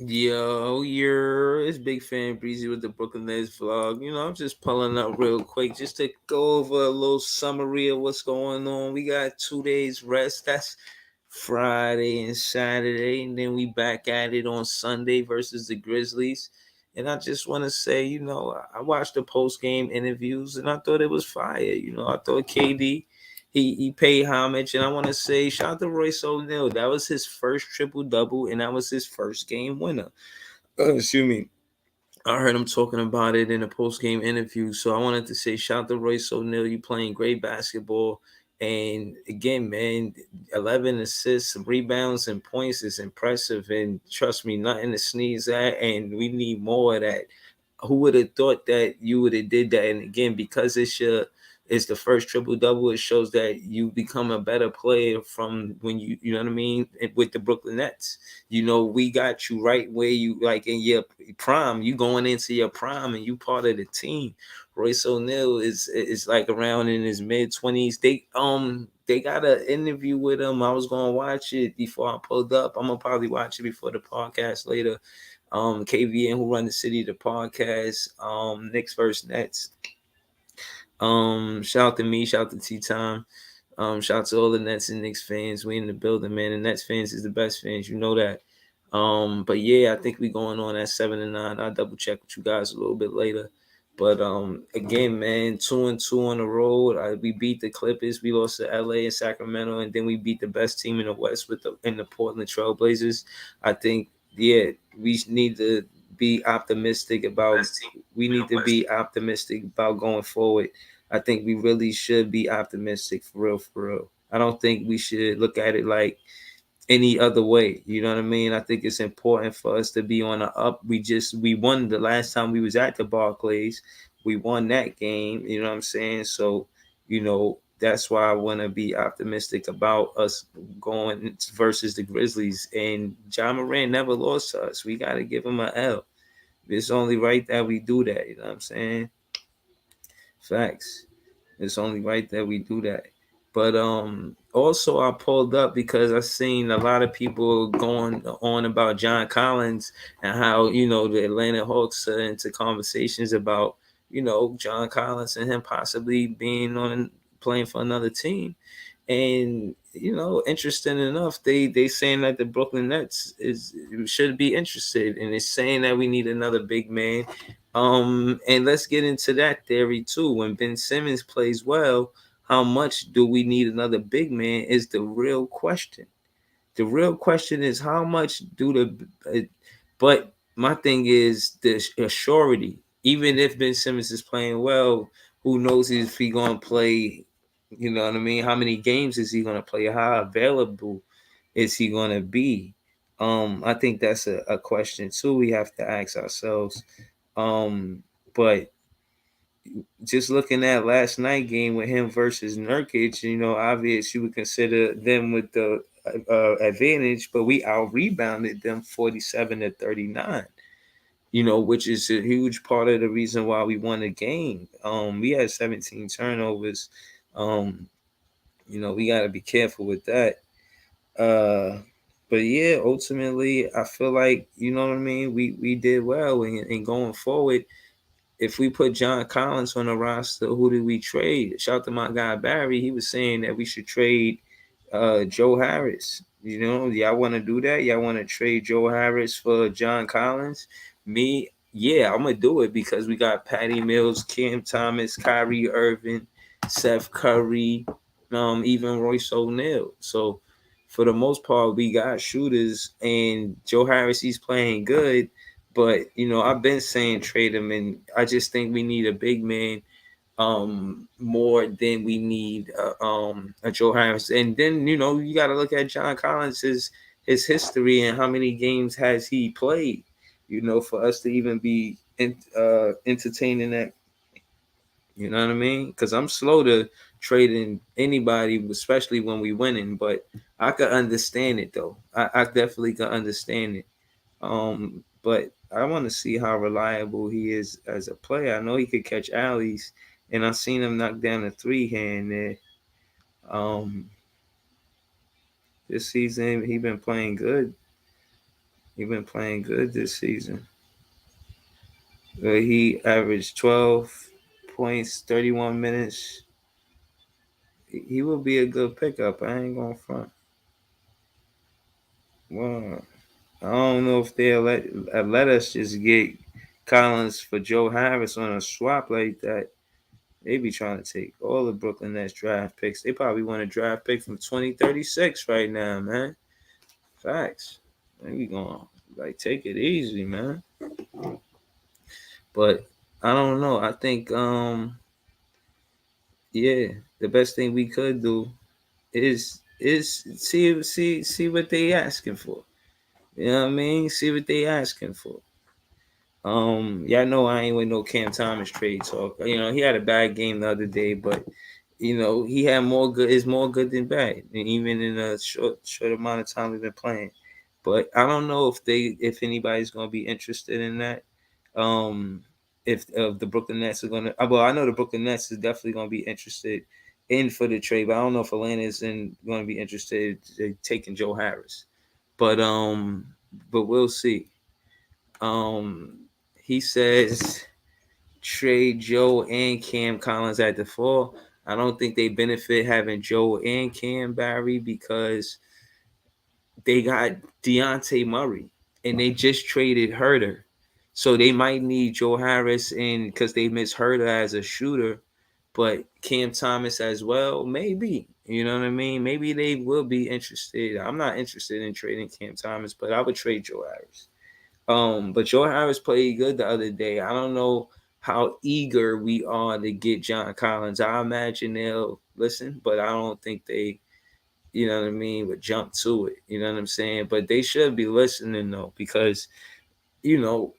Yo, it's Big Fan Breezy with the Brooklyn Nets vlog. I'm just pulling up real quick just to go over a little summary of what's going on. We got 2 days rest. That's Friday and Saturday, and then we back at it on Sunday versus the Grizzlies. And I just want to say, I watched the post game interviews and I thought it was fire. I thought KD he paid homage, and I want to say shout out to Royce O'Neal. That was his first triple double, and that was his first game winner. Excuse me. I heard him talking about it in a post game interview, so I wanted to say shout out to Royce O'Neal. You playing great basketball, and again, man, 11 assists, rebounds, and points is impressive. And trust me, nothing to sneeze at, and we need more of that. Who would have thought that you would have did that? And again, because it's the first triple double, it shows that you become a better player from when you know what I mean, with the Brooklyn Nets. We got you right where you like in your prime. You going into your prime and you part of the team. Royce O'Neal is like around in his mid 20s. They got an interview with him. I was gonna watch it before I pulled up. I'm gonna probably watch it before the podcast later. KVN who run the city, the podcast, Knicks versus Nets. Shout out to me, shout out to T Time. Shout out to all the Nets and Knicks fans. We in the building, man. The Nets fans is the best fans, you know that. But yeah, I think we going on at 7-9. I'll double check with you guys a little bit later. But again, man, 2-2 on the road. We beat the Clippers. We lost to LA and Sacramento, and then we beat the best team in the West in the Portland Trailblazers. I think, yeah, we need to be optimistic about. We need to be optimistic about going forward. I think we really should be optimistic for real, for real. I don't think we should look at it like any other way. You know what I mean? I think it's important for us to be on the up. We won the last time we was at the Barclays. We won that game. You know what I'm saying? So, that's why I want to be optimistic about us going versus the Grizzlies. And John Moran never lost to us. We got to give him an L. It's only right that we do that. You know what I'm saying? Facts. It's only right that we do that. But also I pulled up because I seen a lot of people going on about John Collins and how, the Atlanta Hawks are into conversations about, John Collins and him possibly being on playing for another team. And interesting enough, they saying that the Brooklyn Nets is should be interested, and it's saying that we need another big man. And let's get into that theory too. When Ben Simmons plays well, how much do we need another big man? Is the real question. The real question is how much do but my thing is the surety. Even if Ben Simmons is playing well, who knows if he gonna play? You know what I mean? How many games is he gonna play? How available is he gonna be? I think that's a question too. We have to ask ourselves. But just looking at last night game with him versus Nurkic, obvious you would consider them with the advantage, but we out rebounded them 47-39. Which is a huge part of the reason why we won the game. We had 17 turnovers. Um, we got to be careful with that. Uh, but yeah, ultimately, I feel like you know what I mean. We did well, and going forward, if we put John Collins on the roster, who do we trade? Shout out to my guy Barry. He was saying that we should trade Joe Harris. Y'all want to do that? Y'all want to trade Joe Harris for John Collins? Me, yeah, I'm gonna do it because we got Patty Mills, Cam Thomas, Kyrie Irving, Seth Curry, even Royce O'Neal. So for the most part, we got shooters, and Joe Harris, he's playing good. But I've been saying trade him, and I just think we need a big man more than we need a Joe Harris. And then you got to look at John Collins, his history and how many games has he played. For us to even be entertaining that. You know what I mean? Because I'm slow to trading anybody, especially when we winning. But I could understand it though. I definitely could understand it. But I want to see how reliable he is as a player. I know he could catch alleys, and I've seen him knock down a three hand there. Um, this season he been playing good. He been playing good this season. He averaged 12 points, 31 minutes. He will be a good pickup. I ain't gonna front. Well, I don't know if they'll let us just get Collins for Joe Harris on a swap like that. They be trying to take all the Brooklyn Nets draft picks. They probably want a draft pick from 2036 right now, man. Facts. They be going like take it easy, man. But I don't know. I think yeah, the best thing we could do is see what they asking for. You know what I mean? See what they asking for. Yeah, I know I ain't with no Cam Thomas trade talk. You know, he had a bad game the other day, but you know, he had more good is more good than bad, and even in a short amount of time we've been playing. But I don't know if anybody's gonna be interested in that. Um if the Brooklyn Nets are gonna well, I know the Brooklyn Nets is definitely gonna be interested in for the trade, but I don't know if Atlanta is gonna be interested in taking Joe Harris. But we'll see. He says trade Joe and Cam Collins at the 4. I don't think they benefit having Joe and Cam Barry because they got Deontay Murray and they just traded Herter. So they might need Joe Harris in because they miss Herter as a shooter, but Cam Thomas as well, maybe. You know what I mean? Maybe they will be interested. I'm not interested in trading Cam Thomas, but I would trade Joe Harris. But Joe Harris played good the other day. I don't know how eager we are to get John Collins. I imagine they'll listen, but I don't think they, you know what I mean, would jump to it. You know what I'm saying? But they should be listening though, because you know,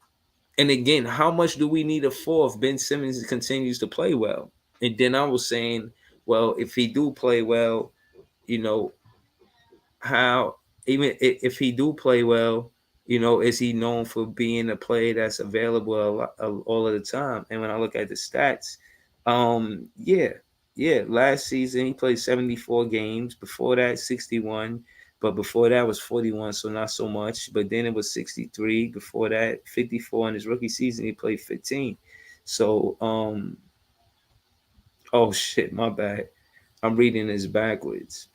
and again, how much do we need a fourth? Ben Simmons continues to play well, and then I was saying, well, if he do play well, you know, how even if he do play well, you know, is he known for being a player that's available all of the time? And when I look at the stats, yeah, yeah, last season he played 74 games. Before that, 61. But before that was 41, so not so much. But then it was 63. Before that, 54. In his rookie season, he played 15. So, oh shit, my bad. I'm reading this backwards.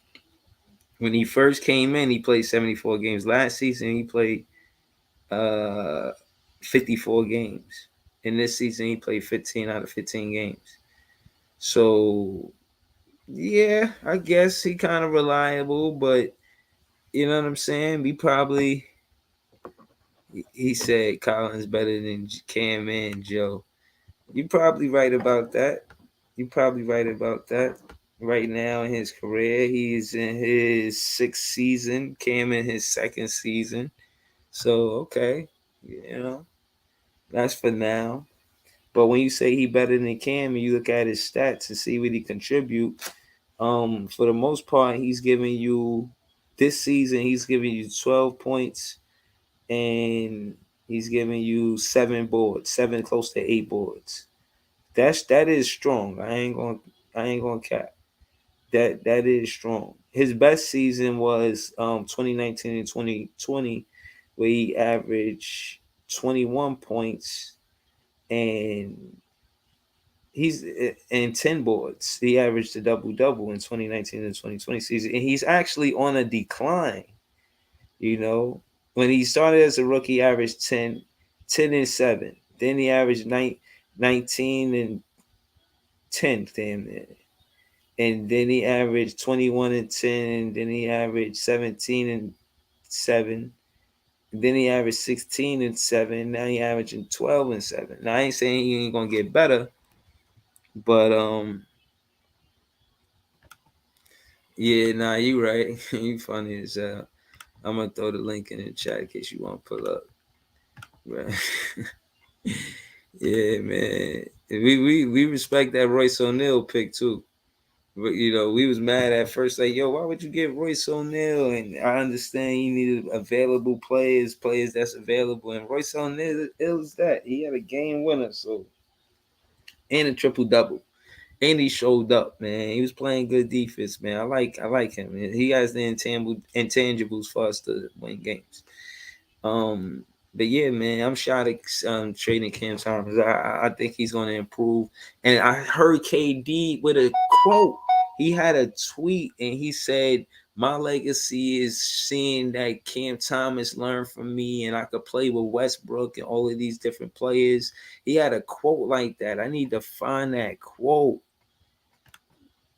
When he first came in, he played 74 games. Last season, he played uh, 54 games. In this season, he played 15 out of 15 games. So, yeah, I guess he kind of reliable, but you know what I'm saying? He said Collins better than Cam and Joe. You probably right about that. You probably right about that. Right now in his career, he's in his 6th season. Cam in his 2nd season. So okay, you know that's for now. But when you say he better than Cam, and you look at his stats and see what he contribute, for the most part, he's giving you this season. He's giving you 12 points, and he's giving you 7 boards, 7 close to 8 boards. That is strong. I ain't gonna cap. That is strong. His best season was 2019 and 2020, where he averaged 21 points and he's in 10 boards. He averaged a double double in 2019 and 2020 season, and he's actually on a decline. You know, when he started as a rookie, he averaged 10 and 7. Then he averaged 19 and 10, damn near. And then he averaged 21 and 10. And then he averaged 17 and 7. And then he averaged 16 and 7. Now he averaging 12 and 7. Now I ain't saying he ain't gonna get better, but yeah, nah, you right. You funny as hell. I'm gonna throw the link in the chat in case you want to pull up. Right. Yeah, man. We respect that Royce O'Neal pick too. But you know, we was mad at first, like, yo, why would you get Royce O'Neal? And I understand you needed available players that's available. And Royce O'Neal, it was that. He had a game winner, so and a triple double. And he showed up, man. He was playing good defense, man. I like him. Man. He has the intangibles for us to win games. Um, but yeah, man, I'm shot at trading Cam Thomas. I think he's going to improve. And I heard KD with a quote. He had a tweet and he said, "My legacy is seeing that Cam Thomas learned from me, and I could play with Westbrook and all of these different players." He had a quote like that. I need to find that quote.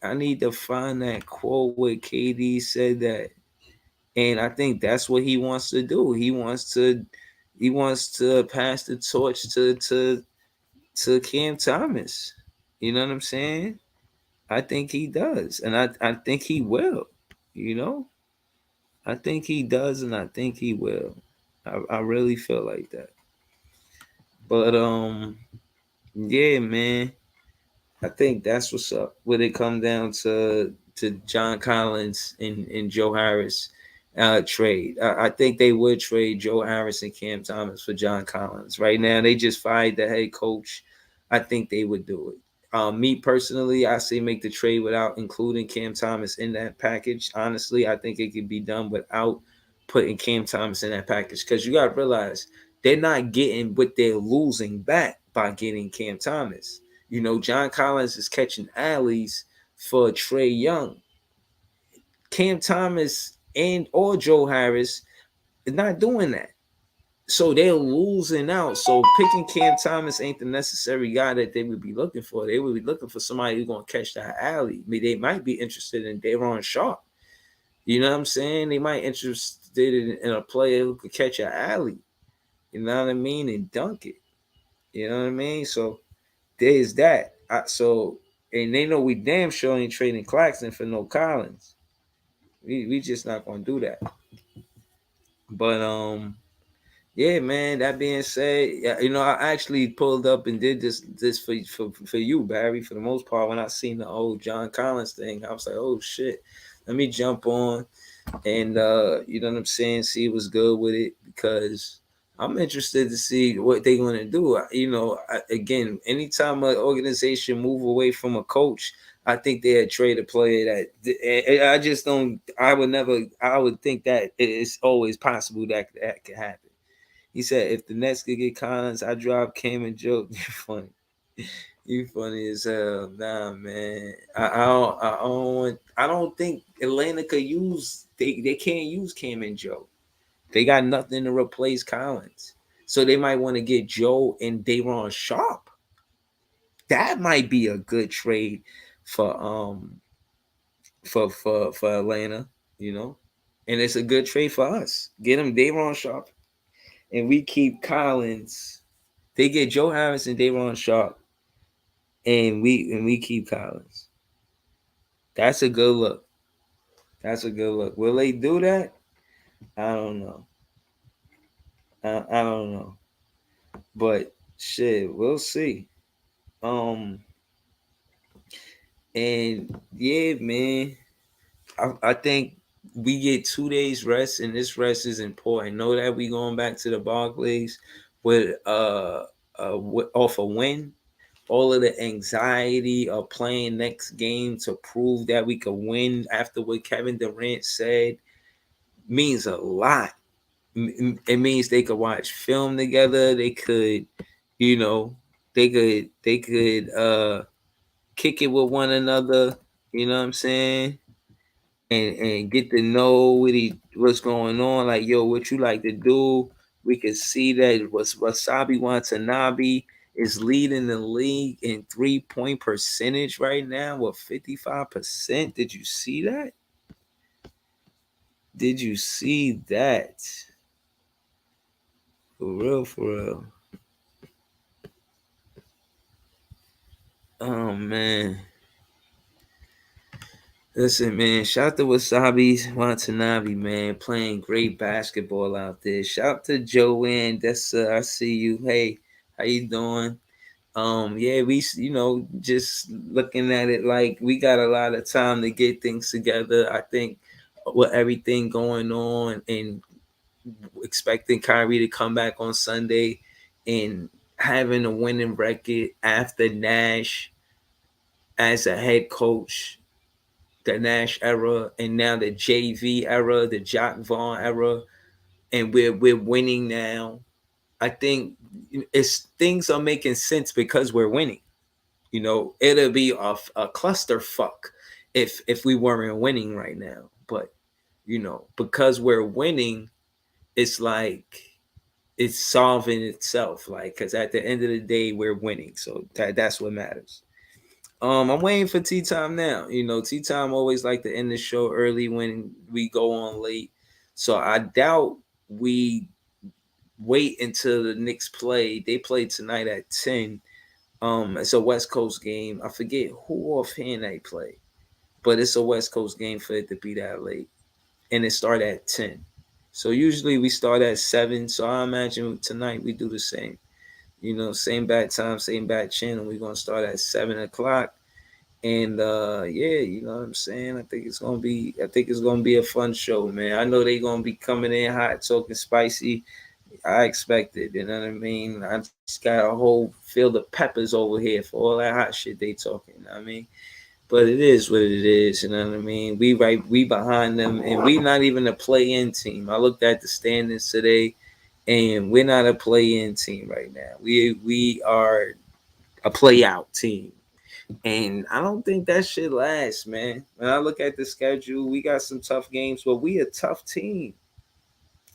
I need to find that quote where KD said that. And I think that's what he wants to do. He wants to pass the torch to Cam Thomas. You know what I'm saying? I think he does. And I think he will. You know? I think he does and I think he will. I really feel like that. But yeah, man. I think that's what's up. When it come down to John Collins and Joe Harris trade, I think they would trade Joe Harris and Cam Thomas for John Collins. Right now, they just fired the head coach. I think they would do it. Me personally, I say make the trade without including Cam Thomas in that package. Honestly, I think it could be done without putting Cam Thomas in that package because you got to realize they're not getting what they're losing back by getting Cam Thomas. You know, John Collins is catching alleys for Trey Young. Cam Thomas and or Joe Harris is not doing that. So they're losing out. So picking Cam Thomas ain't the necessary guy that they would be looking for. They would be looking for somebody who's going to catch that alley. I mean, they might be interested in Daron Sharp. You know what I'm saying? They might be interested in a player who could catch an alley. You know what I mean? And dunk it. You know what I mean? So there's that. So and they know we damn sure ain't trading Claxton for no Collins. We just not gonna do that. But yeah, man. That being said, you know, I actually pulled up and did this for you, Barry. For the most part, when I seen the old John Collins thing, I was like, oh shit, let me jump on and you know what I'm saying, see what's good with it because I'm interested to see what they're going to do. You know, again, anytime an organization move away from a coach, I think they had trade a player that I just don't. I would never. I would think that it's always possible that could happen. He said, if the Nets could get Collins, I drop Cam and Joe. You funny. You funny as hell. Nah, man. I don't think Atlanta could use they can't use Cam and Joe. They got nothing to replace Collins. So they might want to get Joe and Daron Sharp. That might be a good trade for for Atlanta, you know. And it's a good trade for us. Get him Daron Sharp and we keep Collins. They get Joe Harris and Daron Sharp and we keep Collins. That's a good look. That's a good look. Will they do that? I don't know. I don't know. But shit, we'll see. Um and yeah, man. I think we get 2 days rest, and this rest is important. Know that we going back to the Barclays with off a win. All of the anxiety of playing next game to prove that we could win after what Kevin Durant said means a lot. It means they could watch film together. They could, you know, they could kick it with one another. You know what I'm saying? And get to know what's going on. Like, yo, what you like to do? We can see that Wasabi Watanabe is leading the league in 3-point percentage right now with 55%. Did you see that? Did you see that? For real, for real. Oh man. Listen, man, shout out to Wasabi Watanabe, man, playing great basketball out there. Shout out to Joanne. That's I see you. Hey, how you doing? Yeah, we just looking at it like we got a lot of time to get things together. I think with everything going on and expecting Kyrie to come back on Sunday and having a winning record after Nash as a head coach, the Nash era, and now the JV era, the Jock Vaughn era. and we're winning now. I think it's things are making sense because we're winning. It'll be a clusterfuck if we weren't winning right now. But because we're winning, it's like it's solving itself. Like, because at the end of the day, we're winning, so that's what matters. I'm waiting for tea time now. Tea time always like to end the show early when we go on late. So I doubt we wait until the Knicks play. They play tonight at 10. It's a West Coast game. I forget who offhand they play, but it's a West Coast game for it to be that late, and it start at 10. So usually we start at 7. So I imagine tonight we do the same. Same bad time, same bad channel. We're gonna start at 7 o'clock. And yeah, you know what I'm saying? I think it's gonna be a fun show, man. I know they're gonna be coming in hot, talking spicy. I expect it, you know what I mean? I just got a whole field of peppers over here for all that hot shit they talking, you know what I mean? But it is what it is, you know what I mean? We behind them, and we not even a play-in team. I looked at the standings today, and we're not a play-in team right now. We are a play-out team. And I don't think that shit lasts, man. When I look at the schedule, we got some tough games, but we a tough team.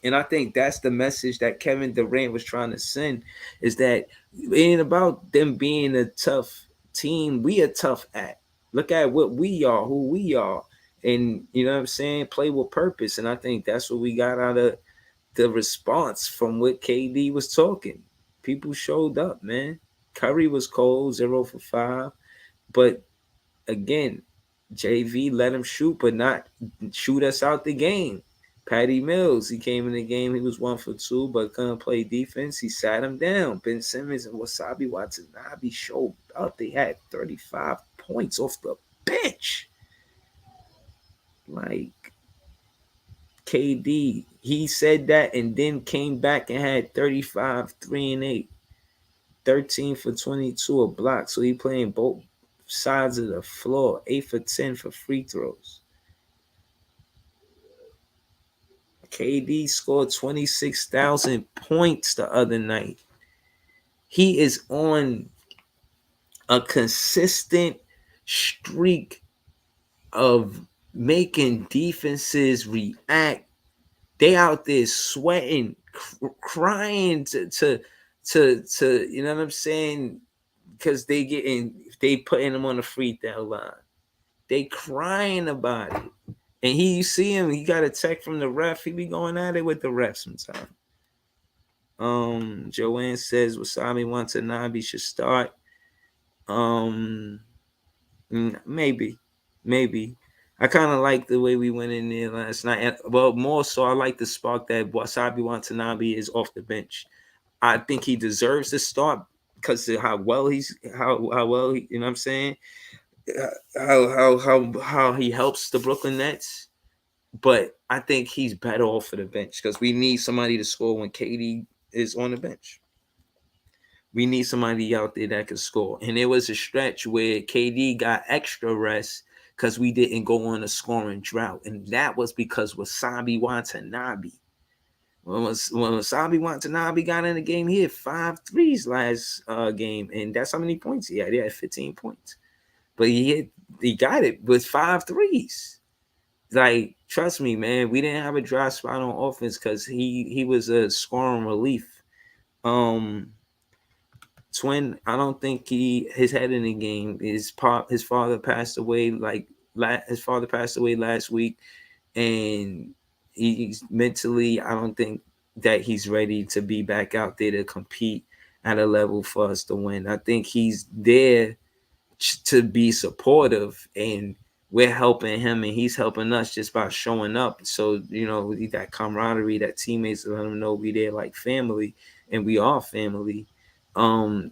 And I think that's the message that Kevin Durant was trying to send, is that it ain't about them being a tough team. We a tough act. Look at what we are, who we are. And you know what I'm saying? Play with purpose. And I think that's what we got out of the response from what KD was talking. People showed up, man. Curry was cold, 0 for 5. But again, JV let him shoot, but not shoot us out the game. Patty Mills, he came in the game, he was 1 for 2, but couldn't play defense. He sat him down. Ben Simmons and Wasabi Watanabe showed up. They had 35 points off the bench. Like KD, he said that and then came back and had 35, 3 and 8, 13 for 22 a block. So he playing both sides of the floor, 8 for 10 for free throws. KD scored 26,000 points the other night. He is on a consistent streak of making defenses react. They out there sweating, crying to you know what I'm saying? Because they putting them on the free throw line. They crying about it. And you see him, he got a text from the ref. He be going at it with the ref sometimes. Joanne says Wasabi Watanabe should start. Maybe. I kind of like the way we went in there last night. Well, more so, I like the spark that Wasabi Watanabe is off the bench. I think he deserves to start because of how well he, you know what I'm saying? How he helps the Brooklyn Nets. But I think he's better off for the bench because we need somebody to score when KD is on the bench. We need somebody out there that can score. And there was a stretch where KD got extra rest because we didn't go on a scoring drought. And that was because Wasabi Watanabe. When Wasabi Watanabe got in the game, he had 5 threes last game. And that's how many points he had. He had 15 points. But he got it with 5 threes. Like, trust me, man, we didn't have a dry spot on offense because he was a scoring relief. Twin, I don't think his head in the game. His father passed away his father passed away last week, and he's mentally, I don't think that he's ready to be back out there to compete at a level for us to win. I think he's there to be supportive, and we're helping him and he's helping us just by showing up. So, that camaraderie, that teammates let him know we there like family, and we are family.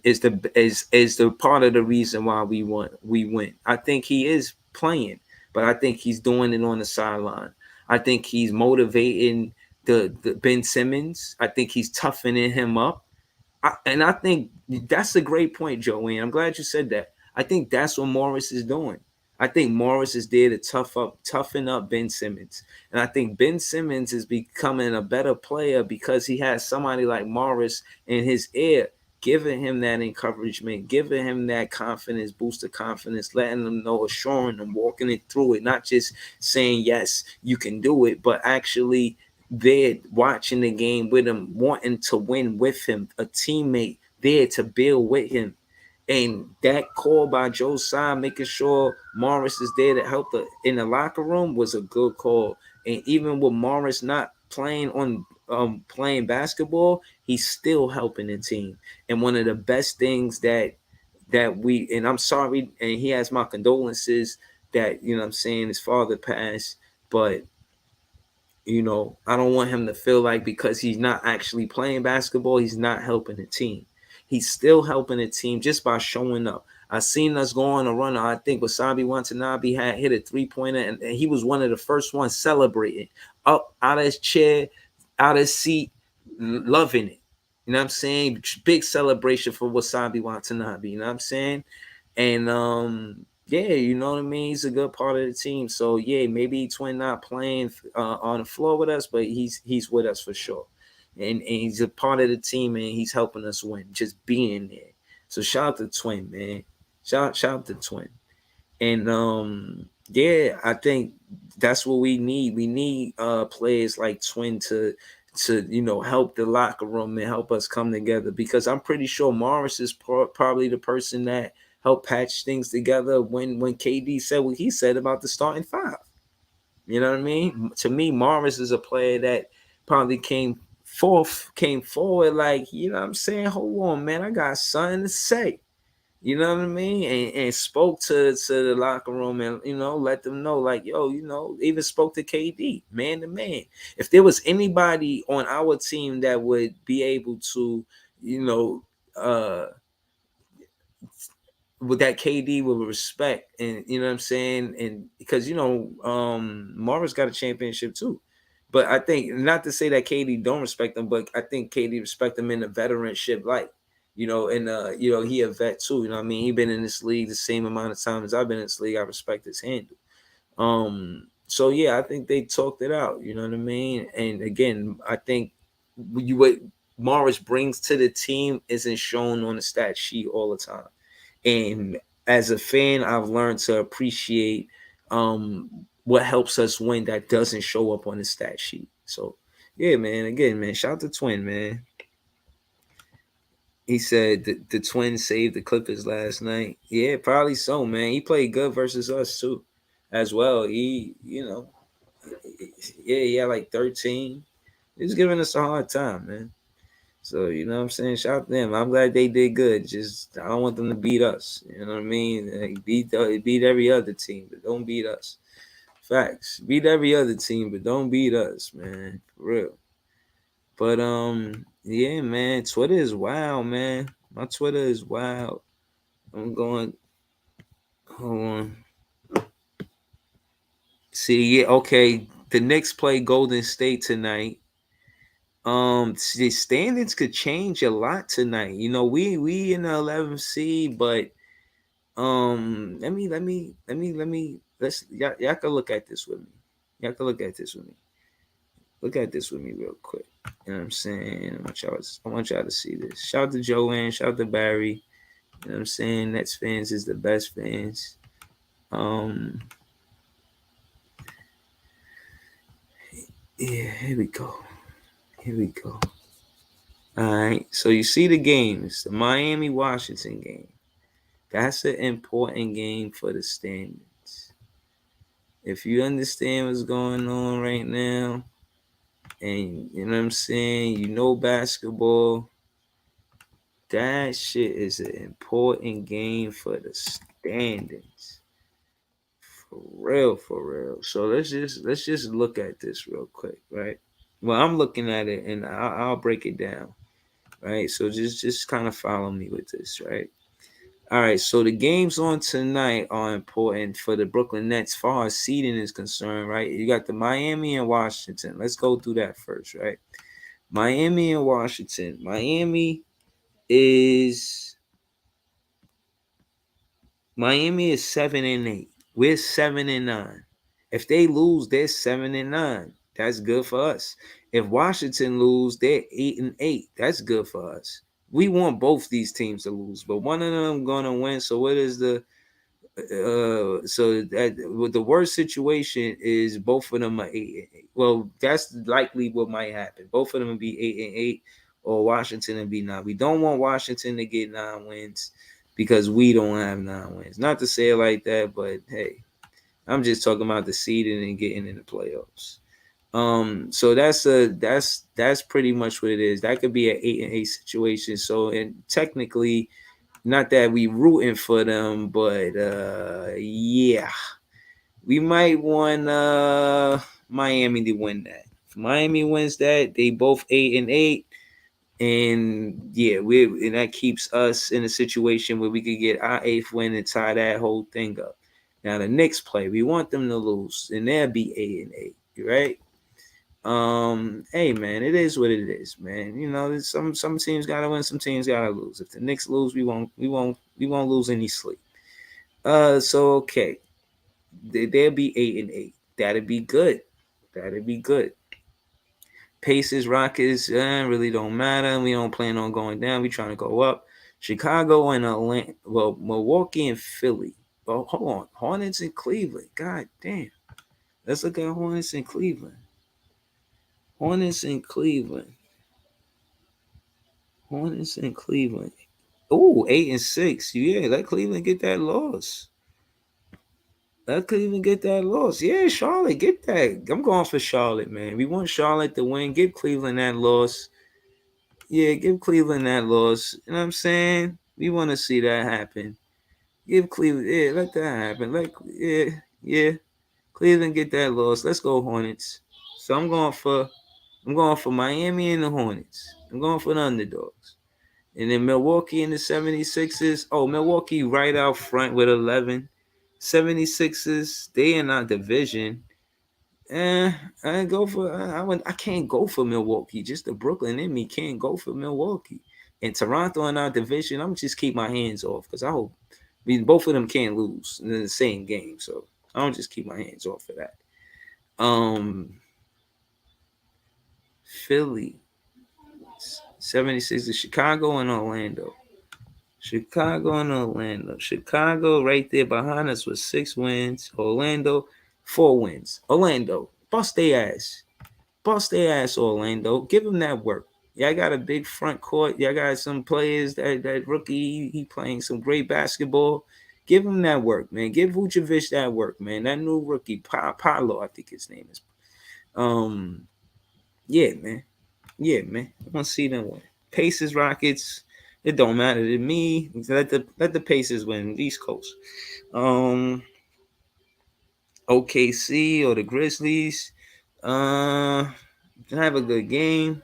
Is the part of the reason why we win. I think he is playing, but I think he's doing it on the sideline. I think he's motivating the Ben Simmons. I think he's toughening him up. And I think that's a great point, Joey. I'm glad you said that. I think that's what Morris is doing. I think Morris is there to toughen up Ben Simmons. And I think Ben Simmons is becoming a better player because he has somebody like Morris in his ear, giving him that encouragement, giving him that confidence, boost of confidence, letting him know, assuring him, walking it through it, not just saying, yes, you can do it, but actually there watching the game with him, wanting to win with him, a teammate there to build with him. And that call by Joe Tsai, making sure Morris is there to help in the locker room, was a good call. And even with Morris not playing basketball, he's still helping the team. And one of the best things that we, and I'm sorry, and he has my condolences that, you know what I'm saying, his father passed, but I don't want him to feel like because he's not actually playing basketball, he's not helping the team. He's still helping the team just by showing up. I seen us go on a run. I think Wasabi Watanabe had hit a 3-pointer, and he was one of the first ones celebrating, up out of his chair, out of his seat, loving it. You know what I'm saying? Big celebration for Wasabi Watanabe. You know what I'm saying? And yeah, you know what I mean. He's a good part of the team. So yeah, maybe Twin not playing on the floor with us, but he's with us for sure. And he's a part of the team, and he's helping us win, just being there. So shout out to Twin, man. Shout out to Twin. And yeah, I think that's what we need. We need players like Twin to help the locker room and help us come together, because I'm pretty sure Morris is probably the person that helped patch things together when KD said what he said about the starting five. You know what I mean? To me, Morris is a player that probably came forward like, you know what I'm saying? Hold on, man, I got something to say. You know what I mean? And spoke to the locker room, and let them know, like, yo, even spoke to KD, man to man. If there was anybody on our team that would be able to, uh with that KD with respect, and you know what I'm saying, and because Morris got a championship too. But I think, not to say that KD don't respect him, but I think KD respect him in the veteranship, like, and he a vet too. You know what I mean? He been in this league the same amount of time as I've been in this league. I respect his handle. So yeah, I think they talked it out. You know what I mean? And again, I think what Morris brings to the team isn't shown on the stat sheet all the time. And as a fan, I've learned to appreciate what helps us win that doesn't show up on the stat sheet. So yeah, man. Again, man, shout out to Twin, man. He said the Twins saved the Clippers last night. Yeah, probably so, man. He played good versus us too, as well. He had like 13. He was giving us a hard time, man. So, you know what I'm saying? Shout out to them. I'm glad they did good. Just, I don't want them to beat us. You know what I mean? Like, beat every other team, but don't beat us. Facts. Beat every other team, but don't beat us, man. For real. But yeah, man. Twitter is wild, man. My Twitter is wild. I'm going. Hold on. See, yeah, okay. The Knicks play Golden State tonight. The standings could change a lot tonight. We in the 11th seed, but let's y'all can look at this with me. Y'all can look at this with me. Look at this with me real quick. You know what I'm saying? I want y'all to see this. Shout out to Joanne, shout out to Barry. You know what I'm saying? Nets fans is the best fans. Yeah, here we go. Here we go. All right. So you see the games, the Miami Washington game. That's an important game for the standings. If you understand what's going on right now, and you know what I'm saying, basketball, that shit is an important game for the standings. For real, for real. So let's just look at this real quick, right? Well, I'm looking at it, and I'll break it down, right? So just kind of follow me with this, right? All right, so the games on tonight are important for the Brooklyn Nets, far as seeding is concerned, right? You got the Miami and Washington. Let's go through that first, right? Miami and Washington. Miami is 7-8. We're 7-9. If they lose, they're 7-9. That's good for us. If Washington lose, they're 8-8. That's good for us. We want both these teams to lose, but one of them gonna win. So what is the so that with the worst situation is both of them are 8-8. Well, that's likely what might happen. Both of them will be 8-8, or Washington will be 9. We don't want Washington to get 9 wins because we don't have 9 wins. Not to say it like that, but hey, I'm just talking about the seeding and getting in the playoffs. So that's pretty much what it is. That could be an 8-8 situation. So, and technically, not that we rooting for them, but yeah, we might want Miami to win that. If Miami wins that, they both 8-8, and yeah, and that keeps us in a situation where we could get our 8th win and tie that whole thing up. Now the Knicks play, we want them to lose, and they'll be 8-8, right? Hey man, it is what it is, man. You know, some teams gotta win, some teams gotta lose. If the Knicks lose, we won't lose any sleep. So okay, they'll be 8-8. That'd be good. That'd be good. Pacers, Rockets, really don't matter. We don't plan on going down. We trying to go up. Chicago and Atlanta, well, Milwaukee and Philly. Well, hold on, Hornets and Cleveland. God damn. Let's look at Hornets and Cleveland. Hornets and Cleveland. Hornets and Cleveland. Oh, 8-6. Yeah, let Cleveland get that loss. Let Cleveland get that loss. Yeah, Charlotte, get that. I'm going for Charlotte, man. We want Charlotte to win. Give Cleveland that loss. Yeah, give Cleveland that loss. You know what I'm saying? We want to see that happen. Give Cleveland, yeah, let that happen. Yeah. Cleveland get that loss. Let's go Hornets. So I'm going for Miami and the Hornets. I'm going for the underdogs. And then Milwaukee and the 76ers. Oh, Milwaukee right out front with 11. 76ers, they in our division. I go for I can't go for Milwaukee. Just the Brooklyn in me can't go for Milwaukee. And Toronto in our division, I'm just keep my hands off because both of them can't lose in the same game. So I'll just keep my hands off of that. Philly, 76ers, Chicago and Orlando. Chicago right there behind us with 6 wins. Orlando, 4 wins. Orlando, bust their ass. Bust their ass, Orlando. Give them that work. Y'all got a big front court. Y'all got some players. That rookie, he playing some great basketball. Give him that work, man. Give Vucevic that work, man. That new rookie, Paolo, I think his name is. Yeah, man. Yeah, man. I want to see them win. Pacers, Rockets. It don't matter to me. Let the Pacers win. East Coast. OKC or the Grizzlies. Have a good game.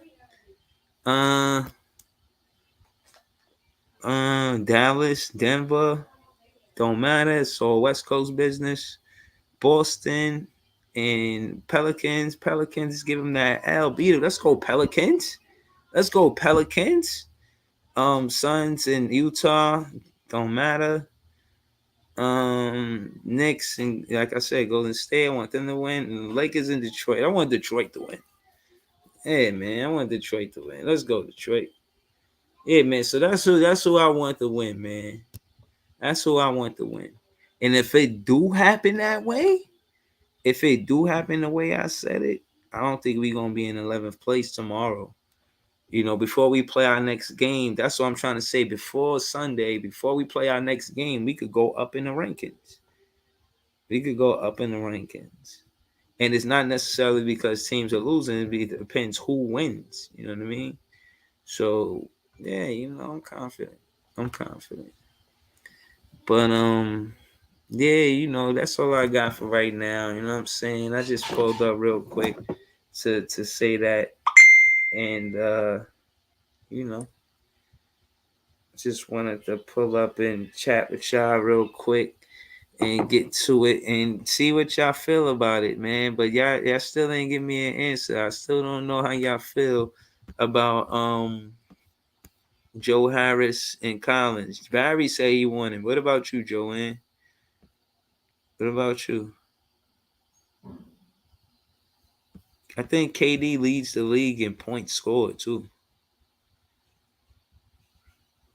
Dallas, Denver. Don't matter. It's all West Coast business. Boston and Pelicans. Pelicans give them that L. Beat it. Let's go Pelicans. Let's go Pelicans. Suns in Utah. Don't matter. Knicks and like I said, Golden State. I want them to win. And Lakers in Detroit. I want Detroit to win. Hey man, I want Detroit to win. Let's go Detroit. Yeah, man. So that's who I want to win, man. That's who I want to win. And if it do happen that way, if it do happen the way I said it, I don't think we're gonna be in 11th place tomorrow. You know, before we play our next game, that's what I'm trying to say. Before Sunday, before we play our next game, we could go up in the rankings. We could go up in the rankings. And it's not necessarily because teams are losing, it depends who wins. You know what I mean? So yeah, I'm confident. I'm confident. But yeah, that's all I got for right now. You know what I'm saying? I just pulled up real quick to say that. And you know, just wanted to pull up and chat with y'all real quick and get to it and see what y'all feel about it, man. But y'all still ain't give me an answer. I still don't know how y'all feel about Joe Harris and Collins. Barry say he won it. What about you, Joanne? What about you? I think KD leads the league in points scored too.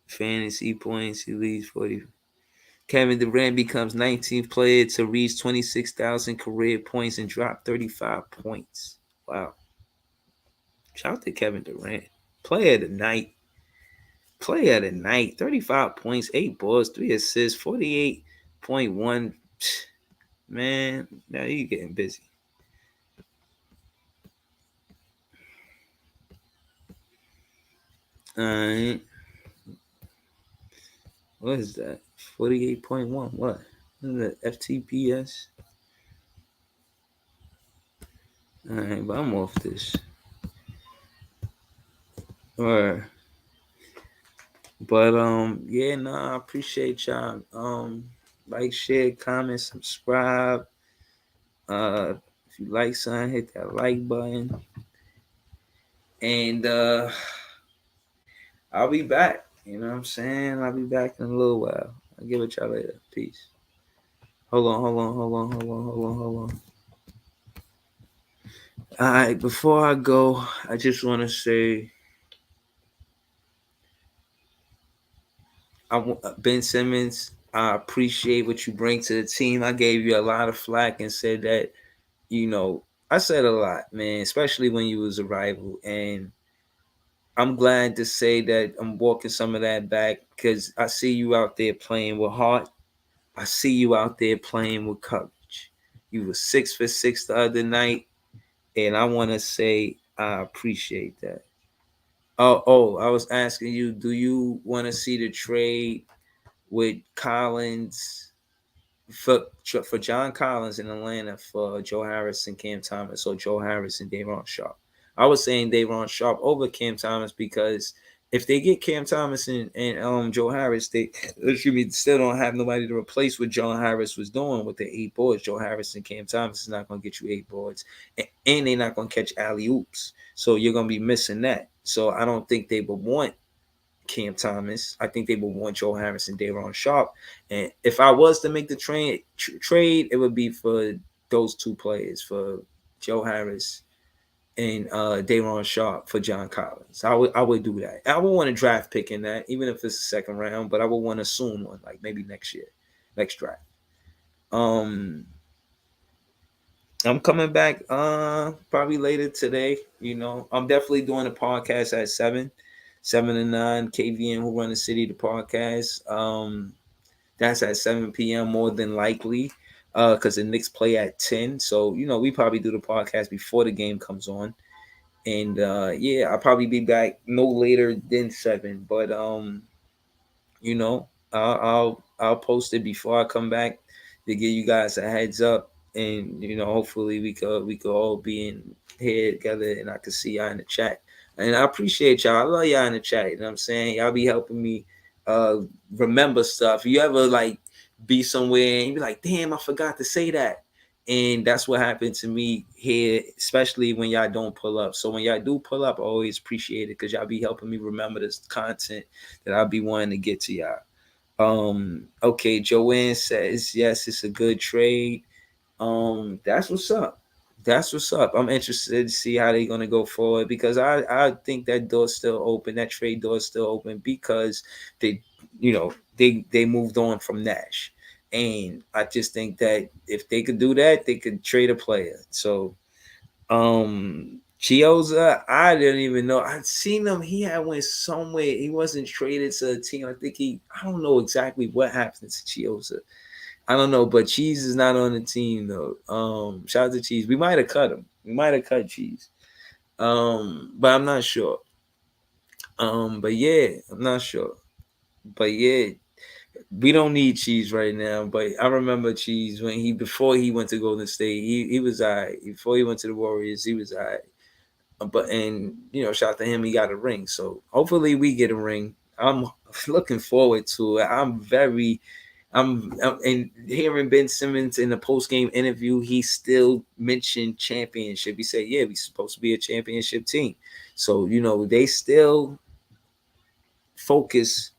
Fantasy points, he leads 40. Kevin Durant becomes 19th player to reach 26,000 career points and drop 35 points. Wow. Shout out to Kevin Durant. Player of the night. Player of the night. 35 points, 8 boards, 3 assists, 48.1. Man, now you getting busy. All right. What is that? 48.1. What? What is that? FTPS? All right, but I'm off this. All right. But yeah, I appreciate y'all. Like, share, comment, subscribe. Uh if you like something, hit that like button. And I'll be back. You know what I'm saying? I'll be back in a little while. I'll give it y'all later. Peace. Hold on. All right, before I go, I just want to say, Ben Simmons, I appreciate what you bring to the team. I gave you a lot of flack and said that, I said a lot, man, especially when you was a rival. And I'm glad to say that I'm walking some of that back because I see you out there playing with heart. I see you out there playing with coverage. You were 6 for 6 the other night, and I want to say I appreciate that. Oh, I was asking you, do you want to see the trade with Collins for John Collins in Atlanta for Joe Harris and Cam Thomas, or Joe Harris and Day'Ron Sharp? I was saying Day'Ron Sharp over Cam Thomas because if they get Cam Thomas and Joe Harris, they still don't have nobody to replace what John Harris was doing with the 8 boards. Joe Harris and Cam Thomas is not going to get you 8 boards, and they're not going to catch alley oops. So you're going to be missing that. So I don't think they would want Cam Thomas. I think they would want Joe Harris and Day'Ron Sharp. And if I was to make the trade, it would be for those 2 players, for Joe Harris and Day'Ron Sharp for John Collins. I would do that. I would want a draft pick in that, even if it's a second round, but I would want to soon one, like maybe next year, next draft. I'm coming back probably later today. I'm definitely doing a podcast at 7 to 9. KVN who run the city, the podcast. That's at 7 p.m. more than likely. Because the Knicks play at 10. So, we probably do the podcast before the game comes on. And yeah, I'll probably be back no later than 7. But I'll post it before I come back to give you guys a heads up, and hopefully we could all be in here together, and I can see y'all in the chat. And I appreciate y'all. I love y'all in the chat. You know what I'm saying? Y'all be helping me remember stuff. You ever like be somewhere and you be like, damn, I forgot to say that. And that's what happened to me here, especially when y'all don't pull up. So when y'all do pull up, I always appreciate it because y'all be helping me remember this content that I'll be wanting to get to y'all. Okay, Joanne says yes, it's a good trade. That's what's up. That's what's up. I'm interested to see how they're gonna go forward because I think that door's still open. That trade door is still open because they moved on from Nash, and I just think that if they could do that, they could trade a player. So Chioza, I didn't even know. I'd seen him. He had went somewhere. He wasn't traded to a team. I don't know exactly what happened to Chioza. I don't know, but Cheese is not on the team though. Shout out to Cheese. We might have cut him. We might have cut Cheese. But I'm not sure. But yeah, I'm not sure. But yeah, we don't need Cheese right now. But I remember Cheese when before he went to Golden State, he was alright. Before he went to the Warriors, he was alright. But shout out to him, he got a ring. So hopefully we get a ring. I'm looking forward to it. I'm and hearing Ben Simmons in the post game interview, he still mentioned championship. He said, "Yeah, we're supposed to be a championship team." So they still focus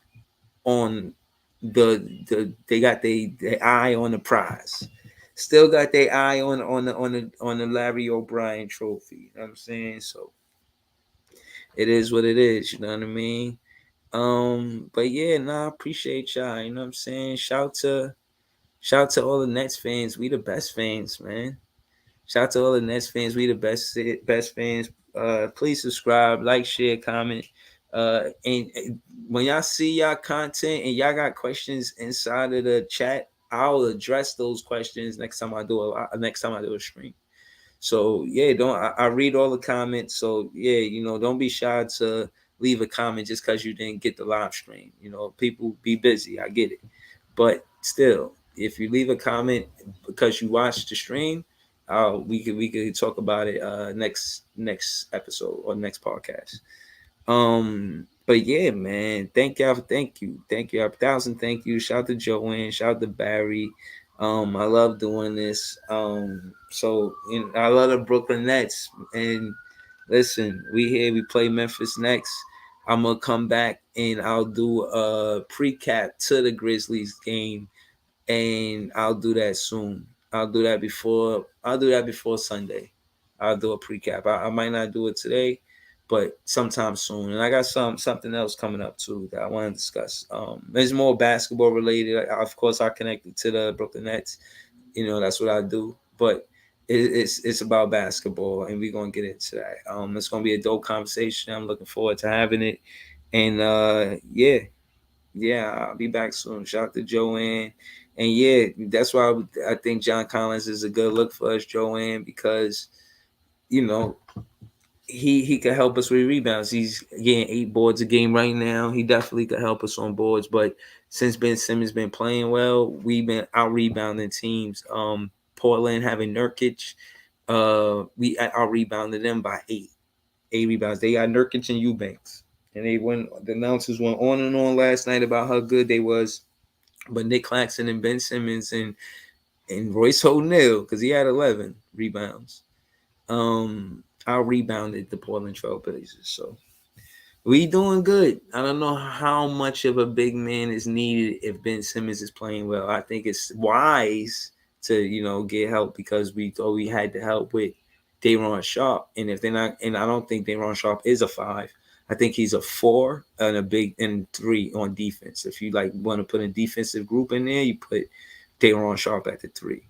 on they got their eye on the prize. still got their eye on the Larry O'Brien trophy. You know what I'm saying? So it is what it is, you know what I mean? But yeah, nah, I appreciate y'all, you know what I'm saying? Shout to all the Nets fans. We the best fans, man. Shout out to all the Nets fans. We the best fans. Please subscribe, like, share, comment. And when y'all see y'all content and y'all got questions inside of the chat, I'll address those questions next time I do a stream. So yeah, don't I read all the comments. So yeah, don't be shy to leave a comment just because you didn't get the live stream. People be busy. I get it, but still, if you leave a comment because you watched the stream, we could talk about it next episode or next podcast. But yeah, man, thank you, 1,000 thank you. Shout out to Joanne, shout out to Barry. I love doing this. So I love the Brooklyn Nets. And listen, we play Memphis next. I'm gonna come back and I'll do a pre-cap to the Grizzlies game, and I'll do that soon. I'll do that before Sunday. I'll do a pre-cap. I might not do it today, but sometime soon. And I got something else coming up too that I want to discuss. It's more basketball related. Of course, I connected to the Brooklyn Nets. That's what I do. But it's about basketball, and we're gonna get into that. It's gonna be a dope conversation. I'm looking forward to having it. And yeah, I'll be back soon. Shout out to Joanne. And yeah, that's why I think John Collins is a good look for us, Joanne, because you know he could help us with rebounds. He's getting 8 boards a game right now. He definitely could help us on boards. But since Ben Simmons been playing well, we've been out rebounding teams. Portland having Nurkic, we out rebounded them by eight rebounds. They got Nurkic and Eubanks, and the announcers went on and on last night about how good they was. But Nick Claxton and Ben Simmons and Royce O'Neal, because he had 11 rebounds, out rebounded the Portland Trailblazers. So we doing good. I don't know how much of a big man is needed if Ben Simmons is playing well. I think it's wise to get help, because we thought we had to help with Day'Ron Sharpe, and if they're not, and I don't think Day'Ron Sharpe is a 5. I think he's a 4 and a big and 3 on defense. If you want to put a defensive group in there, you put Day'Ron Sharpe at the 3.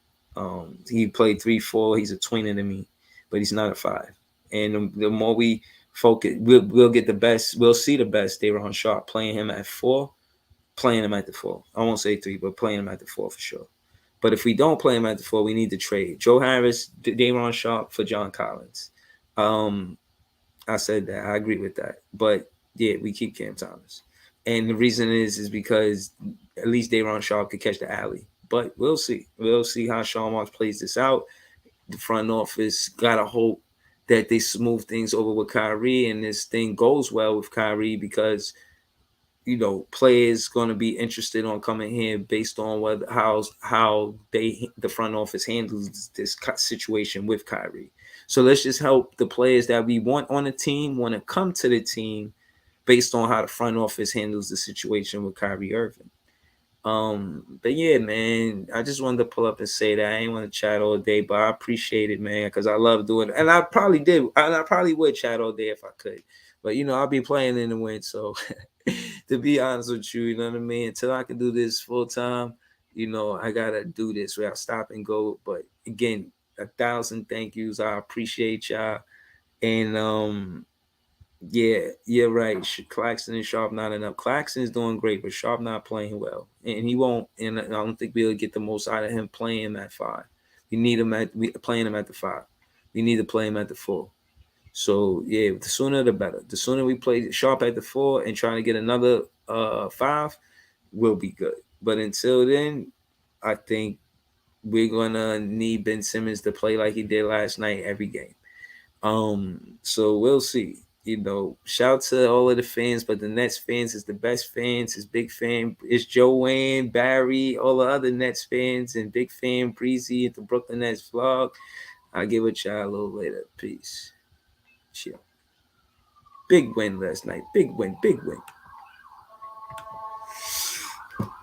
He played 3-4. He's a tweener to me, but he's not a 5. And the more we focus, we'll get the best. We'll see the best Day'Ron Sharpe playing him at 4, playing him at the 4. I won't say 3, but playing him at the 4 for sure. But if we don't play him at the 4, we need to trade Joe Harris, Day'Ron Sharpe for John Collins. I said that. I agree with that. But yeah, we keep Cam Thomas. And the reason is because at least Day'Ron Sharpe could catch the alley. But we'll see. We'll see how Sean Marks plays this out. The front office gotta hope that they smooth things over with Kyrie and this thing goes well with Kyrie, because players going to be interested on coming here based on how the front office handles this situation with Kyrie. So let's just help the players that we want on the team want to come to the team based on how the front office handles the situation with Kyrie Irving. But yeah, man, I just wanted to pull up and say that I ain't want to chat all day, but I appreciate it, man, because I love doing it, and I probably would chat all day if I could, but I'll be playing in the wind, so to be honest with you, you know what I mean. Until I can do this full time, I gotta do this where I stop and go. But again, 1,000 thank yous. I appreciate y'all, and yeah, you're right. Claxton and Sharpe not enough. Claxton is doing great, but Sharpe not playing well, and he won't. And I don't think we'll get the most out of him playing at 5. We need him playing him at the 5. We need to play him at the 4. So yeah, the sooner the better. The sooner we play Sharpe at the 4 and trying to get another 5, will be good. But until then, I think we're gonna need Ben Simmons to play like he did last night every game. So we'll see. Shout to all of the fans, but the Nets fans is the best fans. Is big fan. It's Joanne, Barry, all the other Nets fans, and big fan Breezy at the Brooklyn Nets vlog. I'll get with y'all a little later. Peace. Chill. Big win last night. Big win. Big win.